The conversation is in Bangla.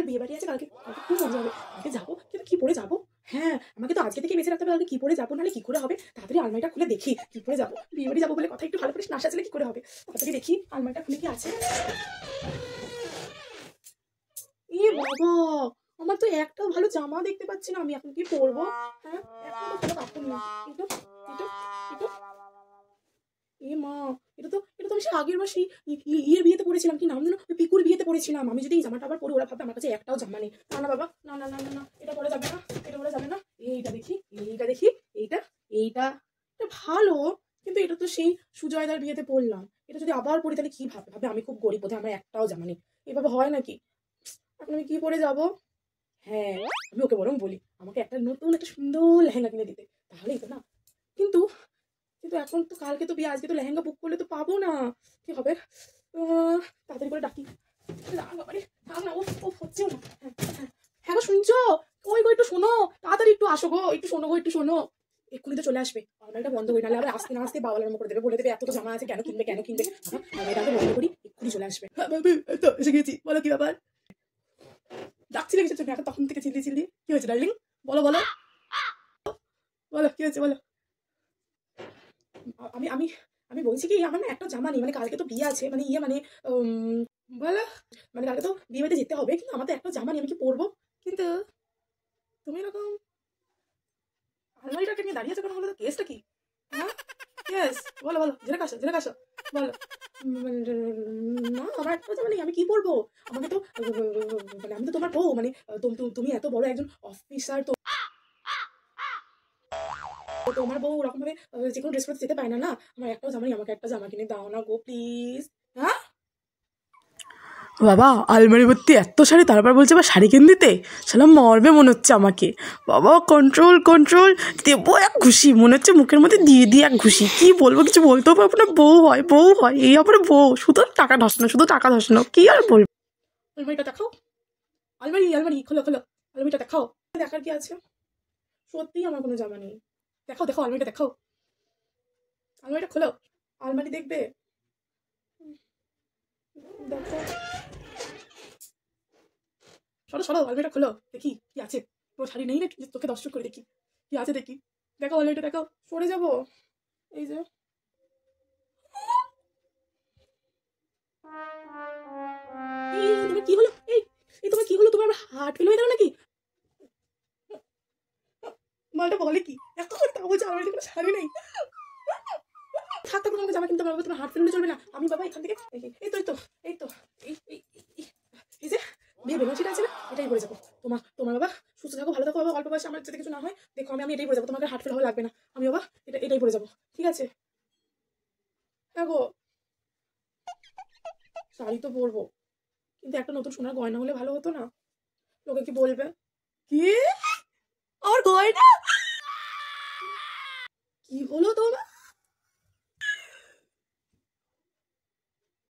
বিয়ে বাড়ি আছে, কালকে কালকে খুব মজা হবে, কালকে যাবো, কিন্তু কি পরে যাবো? হ্যাঁ, আমাকে তো আজকে থেকে বেঁচে রাখতে হবে, কালকে কি পরে যাবো, নাহলে কি করে হবে? তাড়াতাড়ি আলমারিটা খুলে দেখি কি পরে যাবো। বিয়ে বাড়ি যাবো বলে কথা, একটু ভালো করে না সাজলে কি করে হবে? তাড়াতাড়ি দেখি আলমারিটা খুলে কি আছে। এ বাবা, আমার তো একটাও ভালো জামা দেখতে পাচ্ছি না, আমি এখন কি পরবো? হ্যাঁ, এখন তো ভালো কাপড় নেই। এটা এটা এটা এ মা, এটা তো আমি সে আগের মাসে ইয়ের বিয়েতে পড়েছিলাম, কি নাম যেন, ওই পিকুর বিয়েতে পড়েছিলাম। আমি যদি এই জামাটা আবার পরে, ওরা ভাববে আমার কাছে একটাও জামা নেই। না না বাবা, না না না না না, এটা পরা যাবে না, এটা পরা যাবে না। এইটা দেখি, এইটা দেখি, এইটা এইটা এটা ভালো, কিন্তু এটা তো সেই সুজয়দার বিয়েতে পড়লাম। এটা যদি আবার পড়ি তাহলে কি ভাবে, ভাবে আমি খুব গরিব, বোধহয় আমার একটাও জামা নেই। এভাবে হয় নাকি? এখন আমি কি পরে যাব? হ্যাঁ, আমি ওকে বরং বলি আমাকে একটা নতুন একটা সুন্দর লেহেঙ্গা কিনে দিতে, তাহলেই তো না। কিন্তু কিন্তু এখন তো কালকে তো বিয়ে, আজকে তো লেহেঙ্গা বুক করলে তো পাবো না। কি হবে? তাড়াতাড়ি করে ডাকি। না বাবারে, থাক না, ও ও হচ্ছেও না। হ্যাঁ হ্যাঁ, হ্যাঁ গো, শুনছো? ওই গো, একটু শোনো, তাড়াতাড়ি একটু আসো গো, একটু শোনো গো, একটু শোনো। এক্ষুনি তো চলে আসবে, আলমারিটা বন্ধ করি, নাহলে আবার আসতে না আসতে বাবা আরম্ভ করে দেবে, বলে দেবে এত তো জামা আছে, কেন কিনবে কেন কিনবে। আলমারিটা আগে বন্ধ করি, এক্ষুনি চলে আসবে। হ্যাঁ ভাবি, এই তো এসে গেছি, বলো কি ব্যাপার? ডাকছিলে কিসের জন্য? এখন তখন থেকে চিল্লি চিল্লি, কি হয়েছে ডার্লিং? বলো বলো বলো, কি হয়েছে বলো। আমি আমি আমি বলছি কি, আমার না একটা জামা নেই, মানে কালকে তো বিয়ে আছে, মানে ইয়ে মানে বলো, মানে কালকে তো বিয়ে বাড়িতে যেতে হবে, কিন্তু আমার তো একটা জামা নেই, আমি কি পরবো? কিন্তু তুমি এরকম আলমারিটাকে নিয়ে দাঁড়িয়ে আছো কেন, বলো তো, কেসটা কি? হ্যাঁ, কেস, বলো বলো, জেনে কাশো জেনে কাশো, বলো। না, আমার একটা জামা নেই, আমি কি পরবো? আমাকে তো মানে আমি তো তোমার বউ, মানে তুমি এত বড় একজন অফিসার, তো তোমার বউ ওরকম ভাবে যে কোনো ড্রেস পরে যেতে পারে না না। আমার একটাও জামা নেই, আমাকে একটা জামা কিনে দাও না গো প্লিজ। হ্যাঁ, বাবা আলমারি ভর্তি এত শাড়ি, তারপর বলছে আবার শাড়ি কিনে দিতে, সালাম মরবে মনে হচ্ছে আমাকে। বাবা কন্ট্রোল কন্ট্রোল, দেবো এক ঘুষি, মনে হচ্ছে মুখের মধ্যে দিয়ে দিয়ে এক ঘুষি। কি বলবো, কিছু বলতেও পারবো না। বউ হয় বউ হয়, এই আবার বউ, শুধু টাকা ধসানো, শুধু টাকা ধসানো, কি আর বলবো। আলমারিটা দেখাও, আলমারি আলমারি খোলো খোলো, আলমারিটা দেখাও। দেখার কি আছে? সত্যিই আমার কোনো জামা নেই। দেখাও দেখাও, আলমারিটা দেখাও, আলমারিটা খোলো। আলমারি দেখবে? দেখো, সরো সরো, আলমারিটা খোলো, দেখি কি আছে। কোনো শাড়ি নেই না, তোকে দর্শক করে দেখি কি আছে, দেখি। দেখাও আলমারিটা দেখাও, সরে যাবো। এই যে, এই তোমার কি হলো? এই এই তোমার কি হলো? তোমার হার্ট ফেল হয়ে গেল নাকি? মালটা বলে কি, এত করে তা বলছে আলমারিতে কোনো শাড়ি নেই। থাক থাক, তোমাকে জামা কিনতে পারবো, তোমার হার্ট ফেল হলে চলবে না। আমি বাবা এখান থেকে এই তো এই তো এই তো এই এই এই এই যে বিয়ে বেনারসিটা আছে না, এটাই পরে যাবো। তোমার বাবা সুস্থ থাকো, ভালো থাকো বাবা, অল্প বয়সে আমার যাতে কিছু না হয়। দেখো, আমি এটাই পরে যাবো, তোমাকে হার্ট ফেল হওয়া লাগবে না। আমি বাবা এটাই পরে যাবো, ঠিক আছে? হ্যাঁ গো, শাড়ি তো পরবো, কিন্তু একটা নতুন সোনার গয়না হলে ভালো হতো না? লোকে কি বলবে? কি, আমার গয়না? কি হলো তোমার?